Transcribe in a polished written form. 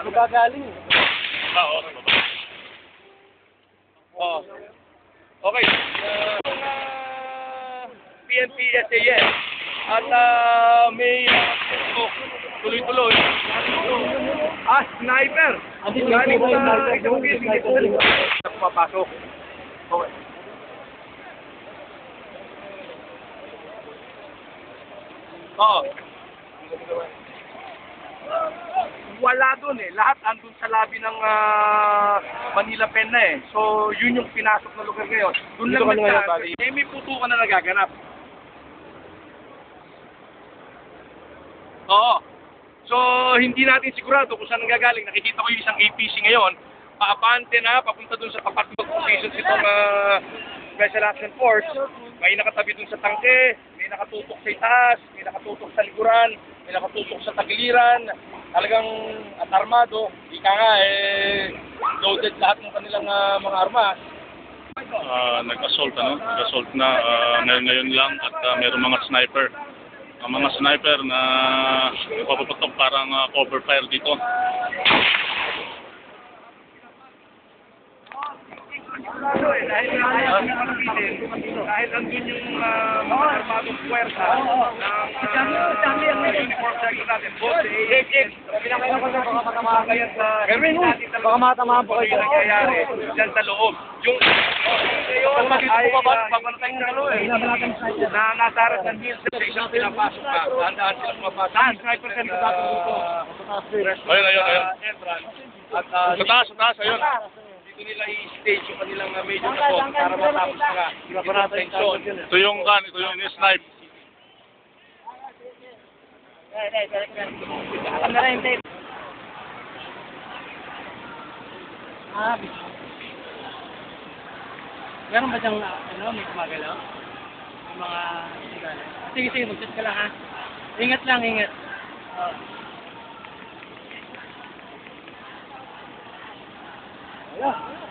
Ano gagaling? Oo. Oh. Okay. PNP SAS at may tuloy-tuloy. Sniper! Galing sa isang papasok. Okay. Oo. Wala dun eh. Lahat andun sa labi ng Manila Pen na eh. So, yun yung pinasok na lugar ngayon. Doon lang nagsasabi. May putukan na nagaganap. Oo. So, hindi natin sigurado kung saan nanggagaling. Nakikita ko yung isang APC ngayon. Paabante na, papunta dun sa tapat ng positions itong Special Action Force. May nakatabi dun sa tangke, may nakatutok sa itaas, may nakatutok sa likuran, may nakatutok sa tagiliran. Talagang at armado, ika nga loaded lahat ng kanilang mga armas. Nag-assault nag-assault na ngayon lang at mayroong mga sniper. Ang mga sniper na papaputok parang cover fire dito. Dahil andun yung mga armadong puwersa ng uniform jacket natin. Both baka matamaan po kayo. Nangyayari dyan sa loob. Yung ay papanatay ng dalo eh. Na nasa harap ng hills sa isang pinapasok ka. Dahan-dahan sila pumapasok. Saan? Sniper ka dito dito. Ayun. At Sa taas, ayun. dito nila i-stage yung kanilang major assault para matapos na tension. Ito yung snipe. Meron ba siyang, may kumagalaw? Yung mga, sige, mag-chat ka lang ha. Ingat lang, ingat. Yeah.